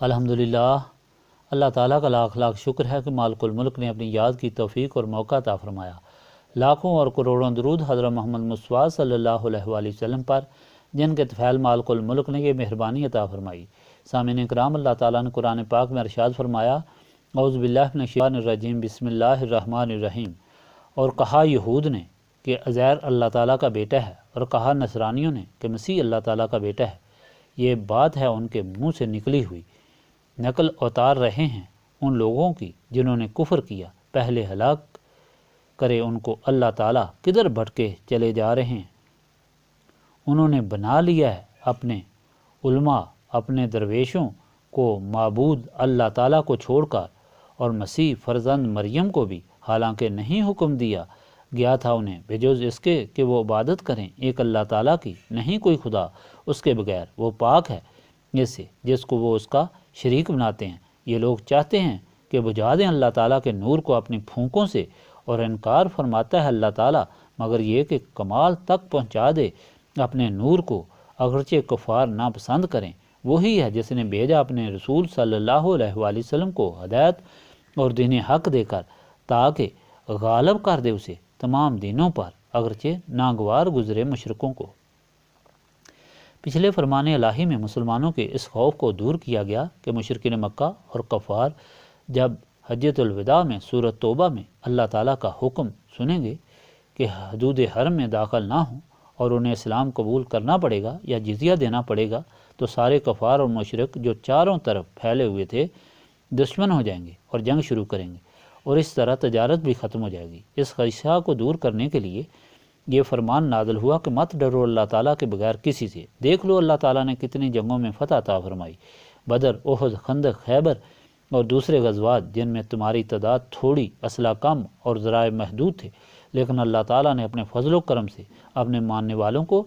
الحمدللہ، اللہ تعالیٰ کا لاکھ لاکھ شکر ہے کہ مالک الملک نے اپنی یاد کی توفیق اور موقع عطا فرمایا۔ لاکھوں اور کروڑوں درود حضرت محمد مصطفیٰ صلی اللہ علیہ وآلہ وسلم پر، جن کے طفیل مالک الملک نے یہ مہربانی عطا فرمائی۔ سامعین اکرام، اللہ تعالیٰ نے قرآن پاک میں ارشاد فرمایا، اعوذ باللہ من الشیطان الرجیم، بسم اللہ الرحمن الرحیم۔ اور کہا یہود نے کہ عزیر اللہ تعالیٰ کا بیٹا ہے، اور کہا نصرانیوں نے کہ مسیح اللہ تعالیٰ کا بیٹا ہے۔ یہ بات ہے ان کے منہ سے نکلی ہوئی، نقل اتار رہے ہیں ان لوگوں کی جنہوں نے کفر کیا، پہلے ہلاک کرے ان کو اللہ تعالیٰ کدھر بھٹکے چلے جا رہے ہیں۔ انہوں نے بنا لیا ہے اپنے علماء، اپنے درویشوں کو معبود اللہ تعالیٰ کو چھوڑ کر، اور مسیح فرزند مریم کو بھی، حالانکہ نہیں حکم دیا گیا تھا انہیں بجوز اس کے کہ وہ عبادت کریں ایک اللہ تعالیٰ کی، نہیں کوئی خدا اس کے بغیر، وہ پاک ہے اس سے جس کو وہ اس کا شریک بناتے ہیں۔ یہ لوگ چاہتے ہیں کہ بجھا دیں اللہ تعالیٰ کے نور کو اپنی پھونکوں سے، اور انکار فرماتا ہے اللہ تعالیٰ مگر یہ کہ کمال تک پہنچا دے اپنے نور کو، اگرچہ کفار ناپسند کریں۔ وہی ہے جس نے بھیجا اپنے رسول صلی اللہ علیہ وآلہ وسلم کو ہدایت اور دین حق دے کر، تاکہ غالب کر دے اسے تمام دینوں پر، اگرچہ ناگوار گزرے مشرکوں کو۔ پچھلے فرمان الہی میں مسلمانوں کے اس خوف کو دور کیا گیا کہ مشرکین مکہ اور کفار جب حجۃ الوداع میں سورۃ توبہ میں اللہ تعالیٰ کا حکم سنیں گے کہ حدود حرم میں داخل نہ ہوں اور انہیں اسلام قبول کرنا پڑے گا یا جزیہ دینا پڑے گا، تو سارے کفار اور مشرک جو چاروں طرف پھیلے ہوئے تھے دشمن ہو جائیں گے اور جنگ شروع کریں گے، اور اس طرح تجارت بھی ختم ہو جائے گی۔ اس خدشہ کو دور کرنے کے لیے یہ فرمان نازل ہوا کہ مت ڈرو اللہ تعالیٰ کے بغیر کسی سے۔ دیکھ لو اللہ تعالیٰ نے کتنی جنگوں میں فتح عطا فرمائی، بدر، احد، خندق، خیبر اور دوسرے غزوات جن میں تمہاری تعداد تھوڑی، اسلحہ کم اور ذرائع محدود تھے، لیکن اللہ تعالیٰ نے اپنے فضل و کرم سے اپنے ماننے والوں کو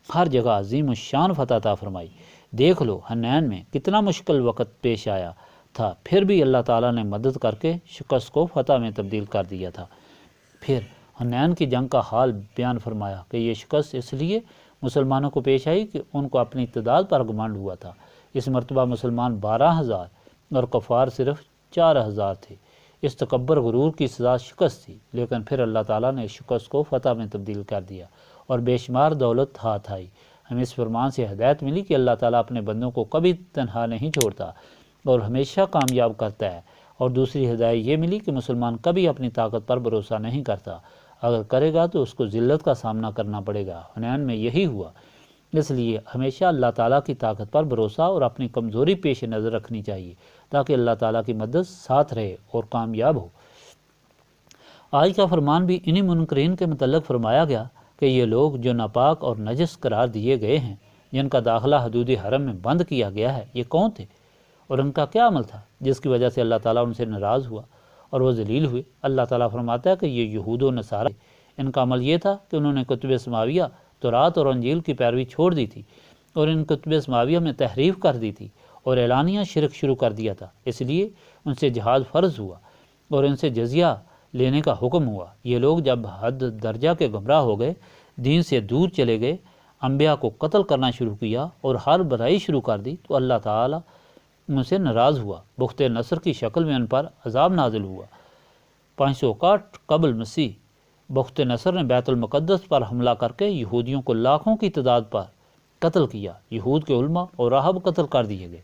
ہر جگہ عظیم الشان فتح عطا فرمائی۔ دیکھ لو حنین میں کتنا مشکل وقت پیش آیا تھا، پھر بھی اللہ تعالیٰ نے مدد کر کے شکست کو فتح میں تبدیل کر دیا تھا۔ پھر حنین کی جنگ کا حال بیان فرمایا کہ یہ شکست اس لیے مسلمانوں کو پیش آئی کہ ان کو اپنی تعداد پر گمانڈ ہوا تھا۔ اس مرتبہ مسلمان 12,000 اور کفار صرف 4,000 تھے۔ اس تکبر غرور کی سزا شکست تھی، لیکن پھر اللہ تعالیٰ نے اس شکست کو فتح میں تبدیل کر دیا اور بے شمار دولت ہاتھ آئی۔ ہمیں اس فرمان سے ہدایت ملی کہ اللہ تعالیٰ اپنے بندوں کو کبھی تنہا نہیں چھوڑتا اور ہمیشہ کامیاب کرتا ہے، اور دوسری ہدایت یہ ملی کہ مسلمان کبھی اپنی طاقت پر بھروسہ نہیں کرتا، اگر کرے گا تو اس کو ذلت کا سامنا کرنا پڑے گا۔ حنین میں یہی ہوا، اس لیے ہمیشہ اللہ تعالیٰ کی طاقت پر بھروسہ اور اپنی کمزوری پیش نظر رکھنی چاہیے، تاکہ اللہ تعالیٰ کی مدد ساتھ رہے اور کامیاب ہو۔ آج کا فرمان بھی انہی منکرین کے متعلق فرمایا گیا کہ یہ لوگ جو ناپاک اور نجس قرار دیے گئے ہیں، جن کا داخلہ حدود حرم میں بند کیا گیا ہے، یہ کون تھے اور ان کا کیا عمل تھا جس کی وجہ سے اللہ تعالیٰ ان سے ناراض ہوا اور وہ ذلیل ہوئے؟ اللہ تعالیٰ فرماتا ہے کہ یہ یہود و نصارہ، ان کا عمل یہ تھا کہ انہوں نے کتب سماویہ، تورات اور انجیل کی پیروی چھوڑ دی تھی، اور ان کتب سماویہ میں تحریف کر دی تھی اور اعلانیہ شرک شروع کر دیا تھا۔ اس لیے ان سے جہاد فرض ہوا اور ان سے جزیہ لینے کا حکم ہوا۔ یہ لوگ جب حد درجہ کے گمراہ ہو گئے، دین سے دور چلے گئے، انبیاء کو قتل کرنا شروع کیا اور ہر برائی شروع کر دی، تو اللہ تعالیٰ ان سے ناراض ہوا، بخت نصر کی شکل میں ان پر عذاب نازل ہوا۔ 561 قبل مسیح بخت نصر نے بیت المقدس پر حملہ کر کے یہودیوں کو لاکھوں کی تعداد پر قتل کیا۔ یہود کے علماء اور راہب قتل کر دیے گئے۔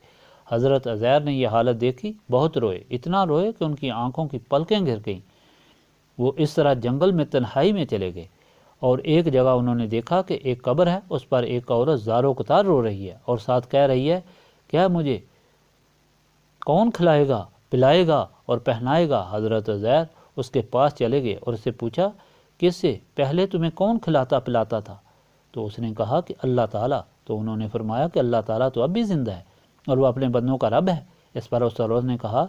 حضرت عزیر نے یہ حالت دیکھی، بہت روئے، اتنا روئے کہ ان کی آنکھوں کی پلکیں گر گئیں۔ وہ اس طرح جنگل میں تنہائی میں چلے گئے، اور ایک جگہ انہوں نے دیکھا کہ ایک قبر ہے، اس پر ایک عورت زارو قطار رو رہی ہے اور ساتھ کہہ رہی ہے، کیا مجھے کون کھلائے گا، پلائے گا اور پہنائے گا؟ حضرت عزیر اس کے پاس چلے گئے اور اس سے پوچھا، کس سے پہلے تمہیں کون کھلاتا پلاتا تھا؟ تو اس نے کہا کہ اللہ تعالیٰ۔ تو انہوں نے فرمایا کہ اللہ تعالیٰ تو اب بھی زندہ ہے اور وہ اپنے بندوں کا رب ہے۔ اس پر اس عورت نے کہا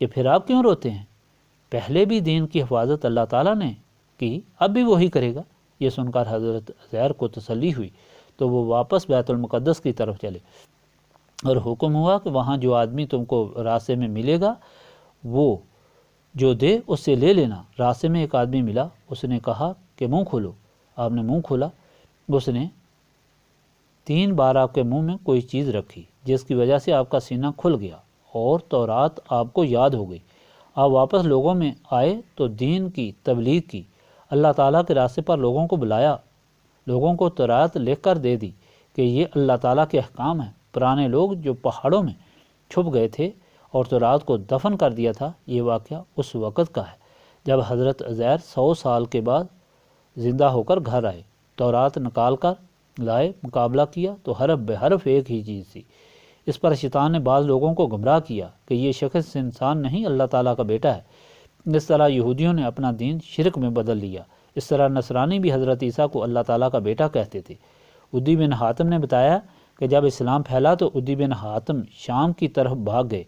کہ پھر آپ کیوں روتے ہیں؟ پہلے بھی دین کی حفاظت اللہ تعالیٰ نے کی، اب بھی وہی کرے گا۔ یہ سن کر حضرت عزیر کو تسلی ہوئی، تو وہ واپس بیت المقدس کی طرف چلے، اور حکم ہوا کہ وہاں جو آدمی تم کو راستے میں ملے گا وہ جو دے اس سے لے لینا۔ راستے میں ایک آدمی ملا، اس نے کہا کہ منہ کھولو۔ آپ نے منہ کھولا، اس نے 3 بار آپ کے منہ میں کوئی چیز رکھی جس کی وجہ سے آپ کا سینہ کھل گیا اور تورات آپ کو یاد ہو گئی۔ آپ واپس لوگوں میں آئے تو دین کی تبلیغ کی، اللہ تعالیٰ کے راستے پر لوگوں کو بلایا، لوگوں کو تورات لکھ کر دے دی کہ یہ اللہ تعالیٰ کے احکام ہیں۔ پرانے لوگ جو پہاڑوں میں چھپ گئے تھے اور تورات کو دفن کر دیا تھا، یہ واقعہ اس وقت کا ہے جب حضرت عزیر 100 سال کے بعد زندہ ہو کر گھر آئے، تورات نکال کر لائے، مقابلہ کیا تو حرف بے حرف ایک ہی چیز تھی۔ اس پر شیطان نے بعض لوگوں کو گمراہ کیا کہ یہ شخص انسان نہیں، اللہ تعالیٰ کا بیٹا ہے۔ اس طرح یہودیوں نے اپنا دین شرک میں بدل لیا۔ اس طرح نصرانی بھی حضرت عیسیٰ کو اللہ تعالیٰ کا بیٹا کہتے تھے۔ عدی بن حاتم نے بتایا کہ جب اسلام پھیلا تو عدی بن حاتم شام کی طرف بھاگ گئے۔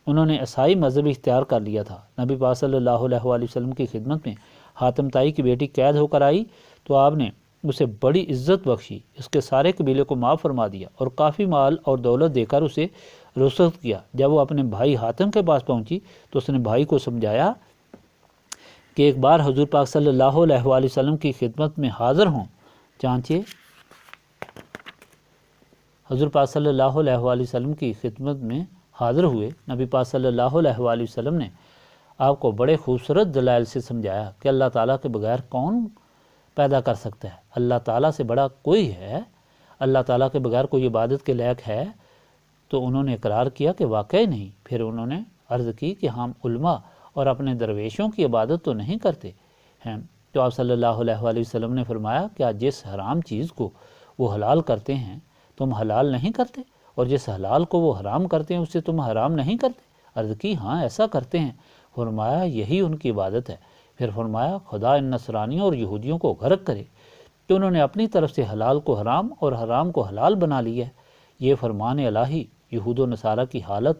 انہوں نے عیسائی مذہب اختیار کر لیا تھا۔ نبی پاک صلی اللہ علیہ وآلہ وسلم کی خدمت میں حاتم تائی کی بیٹی قید ہو کر آئی تو آپ نے اسے بڑی عزت بخشی، اس کے سارے قبیلے کو معاف فرما دیا اور کافی مال اور دولت دے کر اسے رخصت کیا۔ جب وہ اپنے بھائی حاتم کے پاس پہنچی تو اس نے بھائی کو سمجھایا کہ ایک بار حضور پاک صلی اللہ علیہ وآلہ وسلم کی خدمت میں حاضر ہوں۔ چانچہ حضور پاک صلی اللہ علیہ وآلہ وسلم کی خدمت میں حاضر ہوئے۔ نبی پاک صلی اللہ علیہ وآلہ وسلم نے آپ کو بڑے خوبصورت دلائل سے سمجھایا کہ اللہ تعالیٰ کے بغیر کون پیدا کر سکتا ہے، اللہ تعالیٰ سے بڑا کوئی ہے، اللہ تعالیٰ کے بغیر کوئی عبادت کے لائق ہے؟ تو انہوں نے اقرار کیا کہ واقعی نہیں۔ پھر انہوں نے عرض کی کہ ہم علماء اور اپنے درویشوں کی عبادت تو نہیں کرتے ہیں۔ تو آپ صلی اللہ علیہ وآلہ وسلم نے فرمایا کیا جس حرام چیز کو وہ حلال کرتے ہیں تم حلال نہیں کرتے، اور جس حلال کو وہ حرام کرتے ہیں اسے تم حرام نہیں کرتے؟ عرض کی ہاں ایسا کرتے ہیں۔ فرمایا یہی ان کی عبادت ہے۔ پھر فرمایا خدا ان نصرانیوں اور یہودیوں کو غرق کرے کہ انہوں نے اپنی طرف سے حلال کو حرام اور حرام کو حلال بنا لیا ہے۔ یہ فرمان الہی یہود و نصارہ کی حالت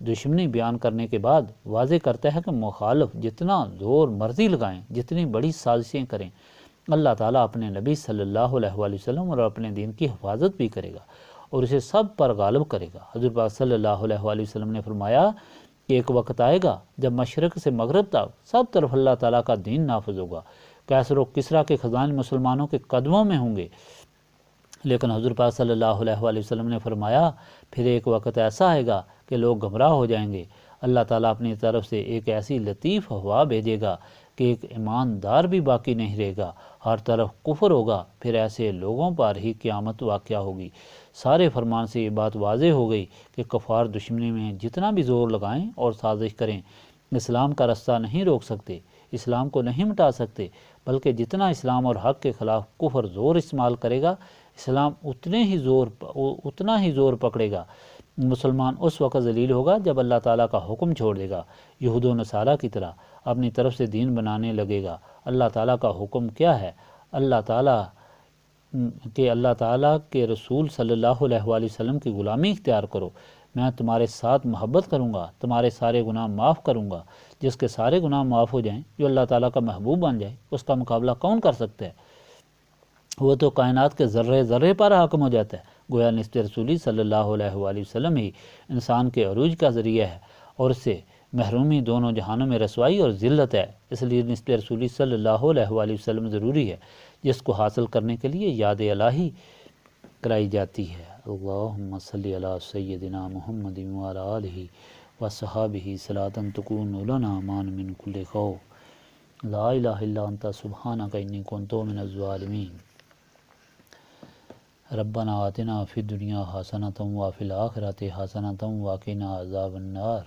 دشمنی بیان کرنے کے بعد واضح کرتا ہے کہ مخالف جتنا زور مرضی لگائیں، جتنی بڑی سازشیں کریں، اللہ تعالیٰ اپنے نبی صلی اللہ علیہ وآلہ وسلم اور اپنے دین کی حفاظت بھی کرے گا اور اسے سب پر غالب کرے گا۔ حضور پاک صلی اللہ علیہ وآلہ وسلم نے فرمایا کہ ایک وقت آئے گا جب مشرق سے مغرب تک سب طرف اللہ تعالیٰ کا دین نافذ ہوگا۔ کیسر و کسریٰ کے خزانے مسلمانوں کے قدموں میں ہوں گے، لیکن حضور پاک صلی اللہ علیہ وآلہ وسلم نے فرمایا پھر ایک وقت ایسا آئے گا کہ لوگ گمراہ ہو جائیں گے۔ اللہ تعالیٰ اپنی طرف سے ایک ایسی لطیف ہوا بھیجے گا کہ ایک ایماندار بھی باقی نہیں رہے گا، ہر طرف کفر ہوگا۔ پھر ایسے لوگوں پر ہی قیامت واقع ہوگی۔ سارے فرمان سے یہ بات واضح ہو گئی کہ کفار دشمنی میں جتنا بھی زور لگائیں اور سازش کریں، اسلام کا رستہ نہیں روک سکتے، اسلام کو نہیں مٹا سکتے، بلکہ جتنا اسلام اور حق کے خلاف کفر زور استعمال کرے گا، اسلام اتنا ہی زور پکڑے گا۔ مسلمان اس وقت ذلیل ہوگا جب اللہ تعالیٰ کا حکم چھوڑ دے گا، یہود و نصارہ کی طرح اپنی طرف سے دین بنانے لگے گا۔ اللہ تعالیٰ کا حکم کیا ہے؟ اللہ تعالیٰ کے رسول صلی اللہ علیہ وآلہ وسلم کی غلامی اختیار کرو، میں تمہارے ساتھ محبت کروں گا، تمہارے سارے گناہ معاف کروں گا۔ جس کے سارے گناہ معاف ہو جائیں، جو اللہ تعالیٰ کا محبوب بن جائے، اس کا مقابلہ کون کر سکتا ہے؟ وہ تو کائنات کے ذرے ذرے پر حاکم ہو جاتا ہے۔ گویا نسبت رسولی صلی اللہ علیہ وآلہ وسلم ہی انسان کے عروج کا ذریعہ ہے اور اس سے محرومی دونوں جہانوں میں رسوائی اور ذلت ہے۔ اس لیے نسبت رسولی صلی اللہ علیہ وآلہ وسلم ضروری ہے، جس کو حاصل کرنے کے لیے یاد الہی کرائی جاتی ہے۔ اللہم صلی علی سیدنا محمد وعلی آلہ وصحابہ صلاۃ تکون لنا امان من کل خوف، لا الہ الا انت سبحانک انی کنت من الظالمین۔ ربنا آتنا فی الدنیا حسنۃ وفی الآخرۃ حسنۃ وقنا عذاب النار۔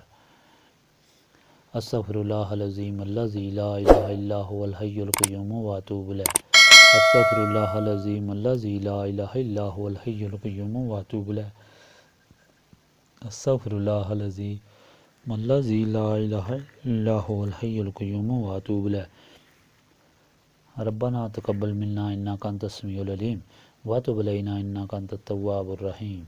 استغفر اللہ العظیم الذی لا الہ الا هو الحی القیوم واتوب الیہ۔ استغفر اللہ العظیم الذی لا الہ الا هو الحی القیوم واتوب الیہ۔ استغفر اللہ العظیم الذی لا الہ الا هو الحی القیوم واتوب الیہ۔ ربنا تقبل منا انک انت السمیع العلیم وتب علینا انک انت التواب الرحیم۔